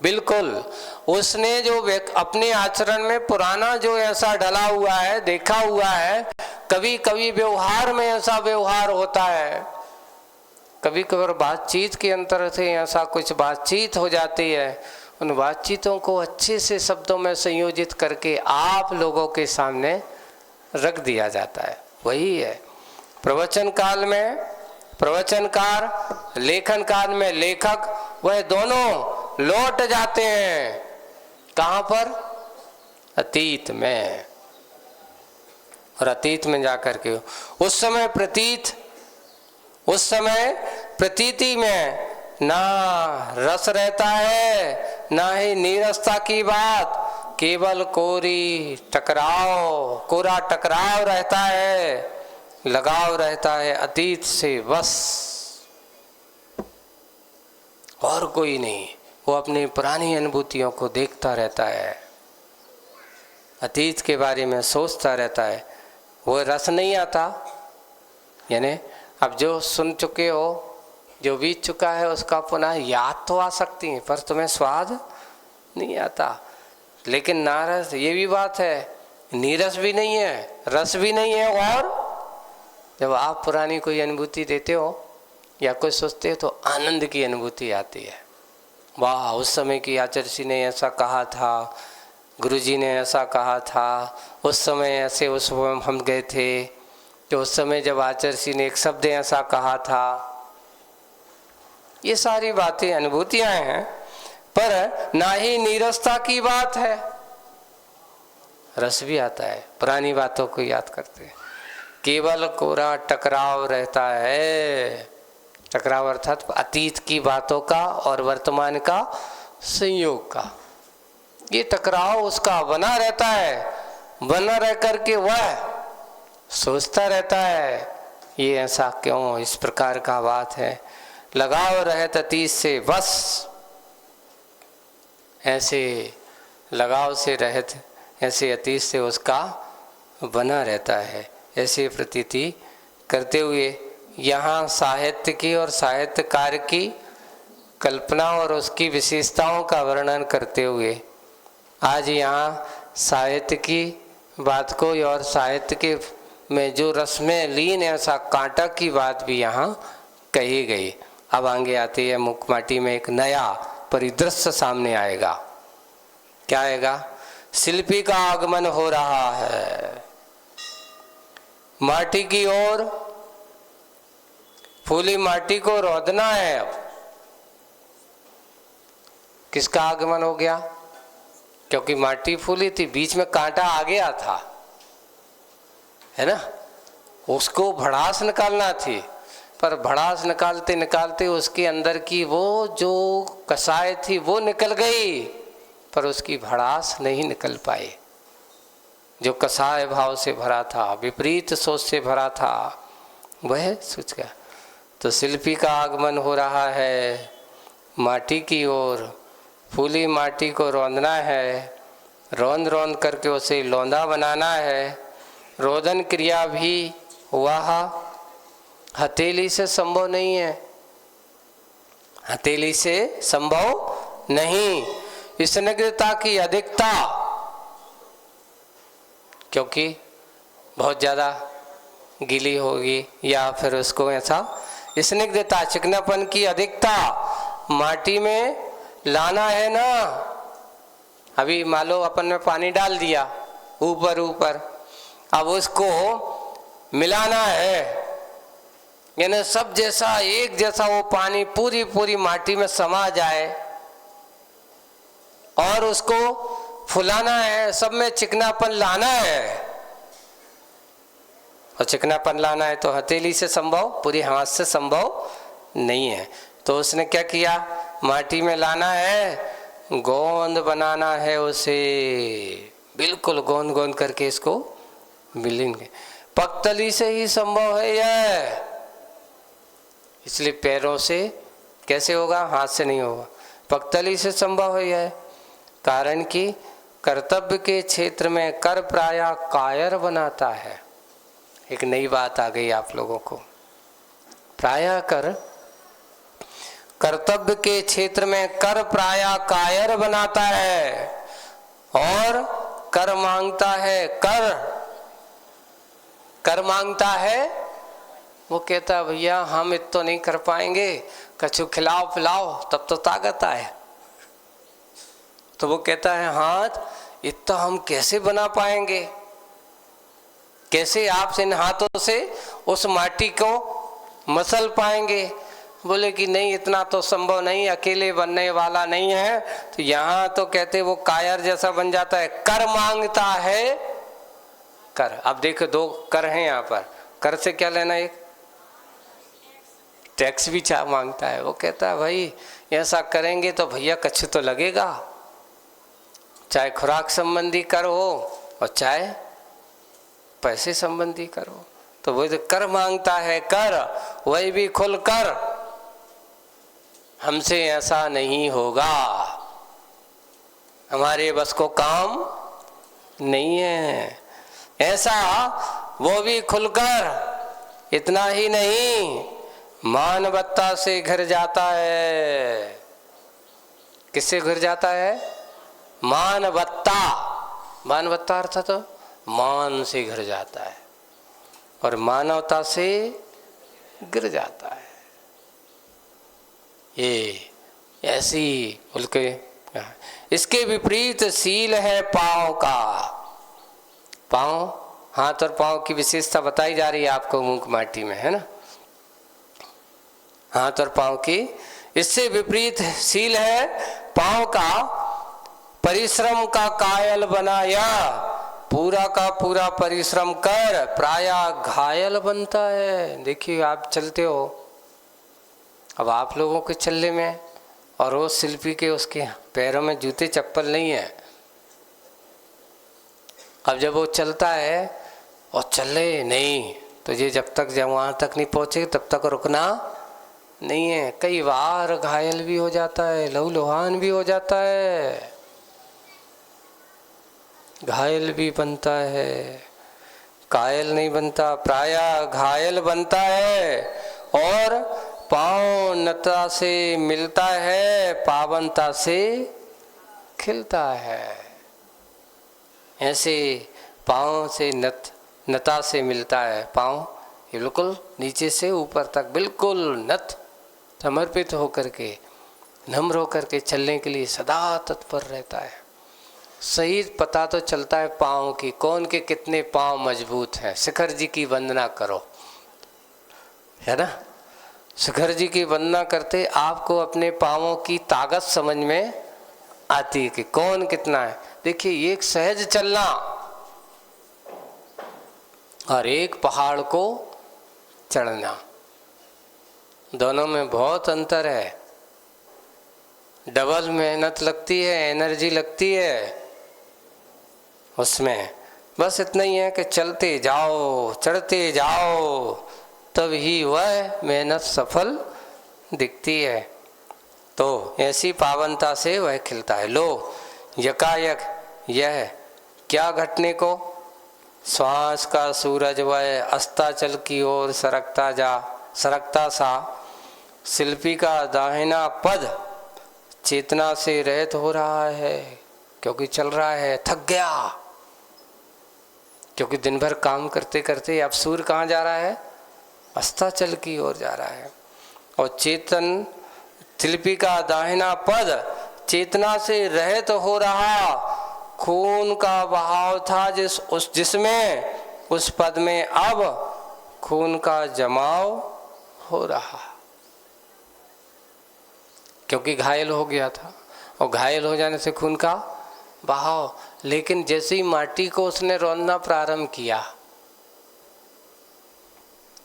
बिल्कुल, उसने जो अपने आचरण में पुराना जो ऐसा डला हुआ है, देखा हुआ है, कभी कभी व्यवहार में ऐसा व्यवहार होता है, कभी कभार बातचीत के अंतर से ऐसा कुछ बातचीत हो जाती है। उन बातचीतों को अच्छे से शब्दों में संयोजित करके आप लोगों के सामने रख दिया जाता है। वही है प्रवचन काल में प्रवचनकार, लेखन काल में लेखक, वह दोनों लौट जाते हैं। कहाँ पर? अतीत में। और अतीत में जाकर के उस समय प्रतीति में ना रस रहता है, ना ही नीरसता की बात, केवल कोरा टकराव रहता है, लगाव रहता है अतीत से बस, और कोई नहीं। वो अपनी पुरानी अनुभूतियों को देखता रहता है, अतीत के बारे में सोचता रहता है। वो रस नहीं आता, यानी अब जो सुन चुके हो, जो बीत चुका है, उसका पुनः याद तो आ सकती है, पर तुम्हें स्वाद नहीं आता। लेकिन नारस ये भी बात है, नीरस भी नहीं है, रस भी नहीं है। और जब आप पुरानी कोई अनुभूति देते हो या कुछ सोचते हो तो आनंद की अनुभूति आती है। वाह, उस समय की आचार्य ने ऐसा कहा था, गुरुजी ने ऐसा कहा था, उस समय ऐसे उस समय हम गए थे, तो उस समय जब आचार्य ने एक शब्द ऐसा कहा था। ये सारी बातें अनुभूतियां हैं, पर ना ही नीरसता की बात है, रस भी आता है। पुरानी बातों को याद करते हैं। केवल कोरा टकराव रहता है, टकराव अर्थात अतीत की बातों का और वर्तमान का संयोग का। ये टकराव उसका बना रहता है, बना रह करके वह सोचता रहता है, ये ऐसा क्यों, इस प्रकार का बात है। लगाव रहत अतीत से बस, ऐसे लगाव से रहत, ऐसे अतीत से उसका बना रहता है। ऐसे प्रतीति करते हुए यहाँ साहित्य की और साहित्यकार की कल्पना और उसकी विशेषताओं का वर्णन करते हुए आज यहाँ साहित्य की बात को और साहित्य के में जो रस में लीन ऐसा कांटा की बात भी यहाँ कही गई। अब आगे आती है मुखमाटी में एक नया परिदृश्य सामने आएगा। क्या आएगा? शिल्पी का आगमन हो रहा है माटी की ओर। फूली माटी को रौदना है। अब किसका आगमन हो गया? क्योंकि माटी फूली थी, बीच में कांटा आ गया था, है ना, उसको भड़ास निकालना थी। पर भड़ास निकालते निकालते उसके अंदर की वो जो कसाय थी वो निकल गई, पर उसकी भड़ास नहीं निकल पाई। जो कसाय भाव से भरा था, विपरीत सोच से भरा था, वह सूझ गया। तो शिल्पी का आगमन हो रहा है माटी की ओर। फूली माटी को रौंदना है, रौंद रौंद करके उसे लौंदा बनाना है। रोदन क्रिया भी वह हथेली से संभव नहीं है, हथेली से संभव नहीं। स्निग्धता की अधिकता, क्योंकि बहुत ज़्यादा गीली होगी, या फिर उसको ऐसा स्निग्धता चिकनापन की अधिकता माटी में लाना है ना। अभी मान लो अपन ने पानी डाल दिया ऊपर ऊपर, अब उसको मिलाना है, यानी सब जैसा एक जैसा वो पानी पूरी पूरी माटी में समा जाए और उसको फुलाना है, सब में चिकनापन लाना है। और चिकनापन लाना है तो हथेली से संभव, पूरी हाथ से संभव नहीं है। तो उसने क्या किया? माटी में लाना है, गोंद बनाना है उसे, बिल्कुल गोंद गोंद करके इसको मिलेंगे। पगतली से ही संभव है यह, इसलिए पैरों से कैसे होगा? हाथ से नहीं होगा, पगतली से संभव है यह। कारण कि कर्तव्य के क्षेत्र में कर प्रायः कायर बनाता है। एक नई बात आ गई आप लोगों को। प्रायः कर, कर्तव्य के क्षेत्र में कर प्रायः कायर बनाता है और कर मांगता है। कर मांगता है, वो कहता है भैया हम इतना नहीं कर पाएंगे, कछु खिलाओ पिलाओ तब तो ताकत आए। तो वो कहता है हाथ इतना हम कैसे बना पाएंगे, कैसे आप इन हाथों से उस माटी को मसल पाएंगे? बोले कि नहीं इतना तो संभव नहीं, अकेले बनने वाला नहीं है। तो यहाँ तो कहते वो कायर जैसा बन जाता है। कर मांगता है, कर। अब देखो दो कर हैं यहाँ पर, कर से क्या लेना? एक टैक्स भी चाह मांगता है। वो कहता है भाई ऐसा करेंगे तो भैया कछ तो लगेगा, चाहे खुराक संबंधी कर हो और चाहे पैसे संबंधी कर हो। तो वो जो कर मांगता है कर, वही भी खुल कर, हमसे ऐसा नहीं होगा, हमारे बस को काम नहीं है ऐसा। वो भी खुलकर, इतना ही नहीं, मानवता से घिर जाता है। किससे घिर जाता है? मानवता। मानवता अर्थात तो मान से घिर जाता है और मानवता से गिर जाता है। ये ऐसी उनके, इसके विपरीत शील है पांव का। पांव, हाथ और पांव की विशेषता बताई जा रही है आपको मूक माटी में, है ना, हाथ और पांव की। इससे विपरीत शील है पांव का, परिश्रम का कायल बनाया, पूरा का पूरा परिश्रम कर प्राय घायल बनता है। देखिए आप चलते हो, अब आप लोगों के चलने में और वो शिल्पी के उसके पैरों में जूते चप्पल नहीं है। अब जब वो चलता है और चले नहीं तो ये जब तक जब वहाँ तक नहीं पहुँचे तब तक रुकना नहीं है। कई बार घायल भी हो जाता है, लहूलुहान भी हो जाता है, घायल भी बनता है, कायल नहीं बनता, प्राय घायल बनता है। और पाँव नता से मिलता है, पावनता से खिलता है। ऐसे पाँव से नता से मिलता है। पाँव ये बिल्कुल नीचे से ऊपर तक बिल्कुल नत समर्पित होकर के, नम्र होकर के चलने के लिए सदा तत्पर रहता है। सही पता तो चलता है पाँव की, कौन के कितने पाँव मजबूत हैं। शिखर जी की वंदना करो, है ना, शिखर जी की वंदना करते आपको अपने पाँवों की ताकत समझ में आती है कि कौन कितना है। देखिए एक सहज चलना और एक पहाड़ को चढ़ना, दोनों में बहुत अंतर है। डबल मेहनत लगती है, एनर्जी लगती है उसमें। बस इतना ही है कि चलते जाओ, चढ़ते जाओ, तब ही वह मेहनत सफल दिखती है। तो ऐसी पावनता से वह खिलता है। लो यकायक यह क्या घटने को, श्वास का सूरज वह अस्ताचल की ओर सरकता सा, शिल्पी का दाहिना पद चेतना से रहित हो रहा है, क्योंकि चल रहा है, थक गया, क्योंकि दिन भर काम करते करते अब सूर्य कहाँ जा रहा है? अस्ताचल की ओर जा रहा है। और शिल्पी का दाहिना पद चेतना से रहित हो रहा, खून का बहाव था जिसमें उस पद में अब खून का जमाव हो रहा, क्योंकि घायल हो गया था और घायल हो जाने से खून का बहाव। लेकिन जैसे ही माटी को उसने रौंदना प्रारंभ किया,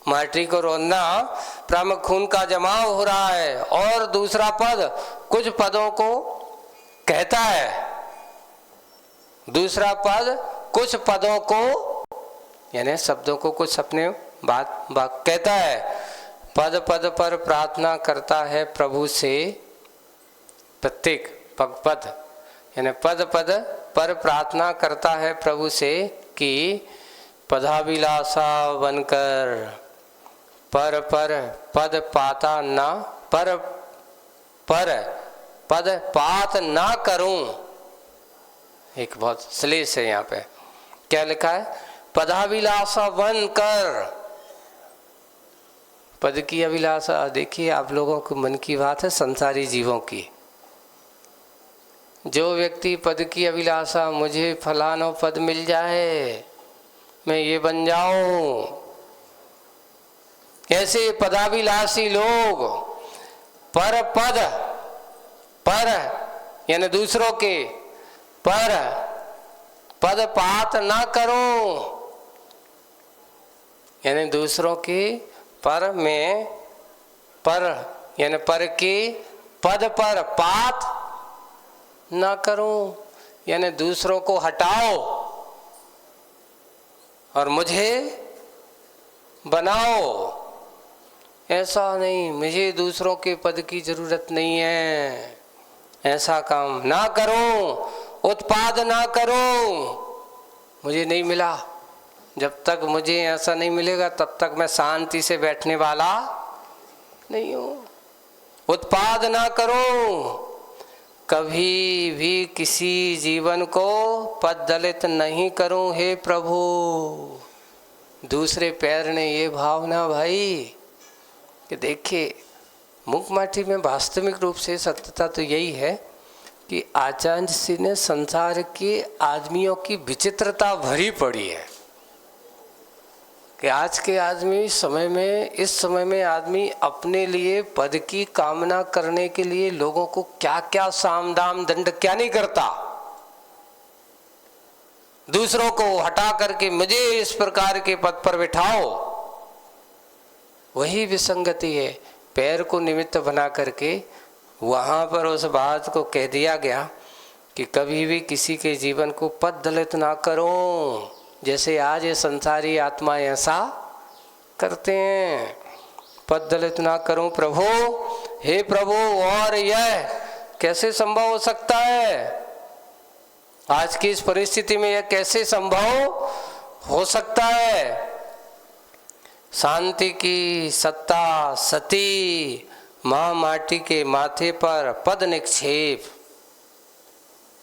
माटी को रौंदना प्रारंभ, खून का जमाव हो रहा है। और दूसरा पद कुछ पदों को कहता है, दूसरा पद कुछ पदों को यानी शब्दों को कुछ अपने बात कहता है। पद पद पर प्रार्थना करता है प्रभु से, प्रत्येक पद यानी पद पद पर प्रार्थना करता है प्रभु से कि पदाभिलाषा बनकर पर पद पाता ना, पर पद पात ना करूं। एक बहुत श्लेष है यहाँ पे, क्या लिखा है? पदाभिलाषा बनकर, पद की अभिलाषा। देखिए आप लोगों के मन की बात है, संसारी जीवों की। जो व्यक्ति पद की अभिलाषा, मुझे फलाना पद मिल जाए, मैं ये बन जाऊं, ऐसे पदाभिलाषी लोग पर यानी दूसरों के पर पद पात ना करो, यानी दूसरों के पर में पर यानी पर के पद पर पात ना करूं, यानी दूसरों को हटाओ और मुझे बनाओ। ऐसा नहीं, मुझे दूसरों के पद की जरूरत नहीं है, ऐसा काम ना करूं, उत्पाद ना करूं। मुझे नहीं मिला, जब तक मुझे ऐसा नहीं मिलेगा तब तक मैं शांति से बैठने वाला नहीं हूं। उत्पाद ना करूं, कभी भी किसी जीवन को पद दलित नहीं करूं हे प्रभु। दूसरे पैर ने ये भावना भाई कि देखिए मुखमाटी में वास्तविक रूप से सत्यता तो यही है कि आचार्य जी ने संसार के आदमियों की विचित्रता भरी पड़ी है कि आज के आदमी समय में, इस समय में आदमी अपने लिए पद की कामना करने के लिए लोगों को क्या क्या साम दाम दंड क्या नहीं करता, दूसरों को हटा करके मुझे इस प्रकार के पद पर बिठाओ। वही विसंगति है। पैर को निमित्त बना करके वहां पर उस बात को कह दिया गया कि कभी भी किसी के जीवन को पद दलित ना करो, जैसे आज ये संसारी आत्मा ऐसा करते हैं। पद दलित ना करूं प्रभु, हे प्रभु। और यह कैसे संभव हो सकता है? आज की इस परिस्थिति में यह कैसे संभव हो सकता है? शांति की सत्ता सती माँ माटी के माथे पर पद निक्षेप।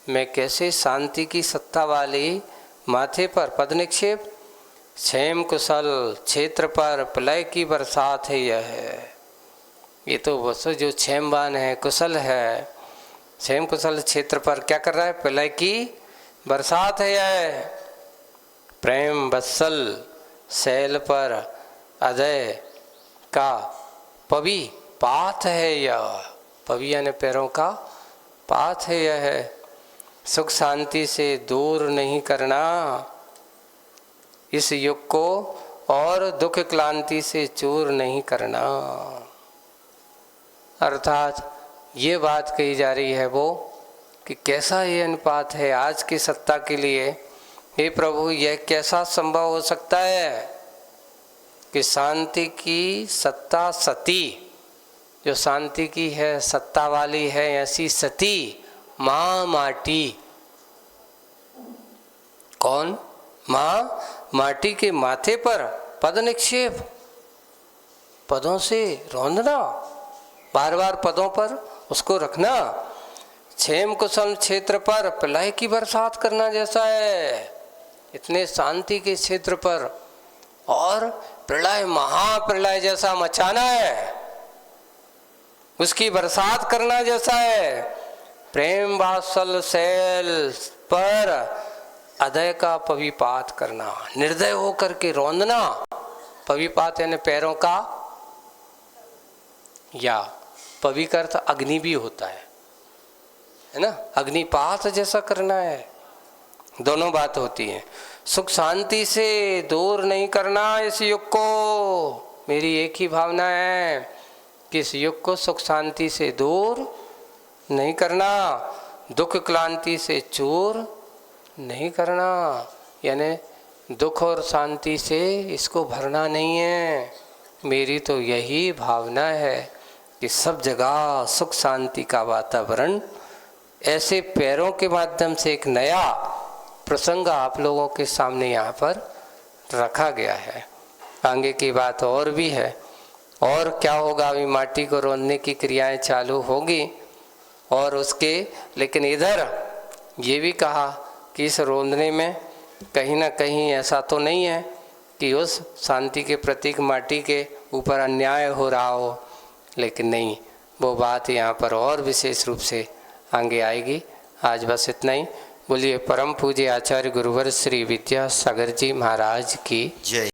मैं कैसे शांति की सत्ता वाली माथे पर पद निक्षेप? क्षेम कुशल क्षेत्र पर प्रलय की बरसात है। यह है, ये तो बस जो क्षेमवान है, कुशल है, क्षेम कुशल क्षेत्र पर क्या कर रहा है? प्रलय की बरसात है। यह प्रेम वत्सल शैल पर अदय का पवि पाथ है। यह पवि यानी पैरों का पाथ है। यह है सुख शांति से दूर नहीं करना इस युग को, और दुख क्लांति से चूर नहीं करना। अर्थात ये बात कही जा रही है वो कि कैसा ये अनुपात है आज की सत्ता के लिए। हे प्रभु, यह कैसा संभव हो सकता है कि शांति की सत्ता सती, जो शांति की है, सत्ता वाली है, ऐसी सती माँ माटी। कौन? माँ माटी के माथे पर पद निक्षेप, पदों से रौंदना, बार बार पदों पर उसको रखना। क्षेम कुशल क्षेत्र पर प्रलय की बरसात करना जैसा है, इतने शांति के क्षेत्र पर, और प्रलय महाप्रलय जैसा मचाना है, उसकी बरसात करना जैसा है। प्रेम वात्सल शैल पर अदय का पविपात करना, निर्दय होकर के रौंदना। पविपात यानी पैरों का, या पवि का अर्थ अग्नि भी होता है ना, अग्निपात जैसा करना है। दोनों बात होती है। सुख शांति से दूर नहीं करना इस युग को। मेरी एक ही भावना है कि इस युग को सुख शांति से दूर नहीं करना, दुख क्लांति से चूर नहीं करना, यानी दुख और शांति से इसको भरना नहीं है। मेरी तो यही भावना है कि सब जगह सुख शांति का वातावरण। ऐसे पैरों के माध्यम से एक नया प्रसंग आप लोगों के सामने यहाँ पर रखा गया है। आगे की बात और भी है, और क्या होगा, अभी माटी को रौंदने की क्रियाएं चालू होगी, और उसके लेकिन इधर ये भी कहा कि इस रौंदने में कहीं ना कहीं ऐसा तो नहीं है कि उस शांति के प्रतीक माटी के ऊपर अन्याय हो रहा हो, लेकिन नहीं, वो बात यहाँ पर और विशेष रूप से आगे आएगी। आज बस इतना ही। बोलिए परम पूज्य आचार्य गुरुवर श्री विद्यासागर जी महाराज की जय।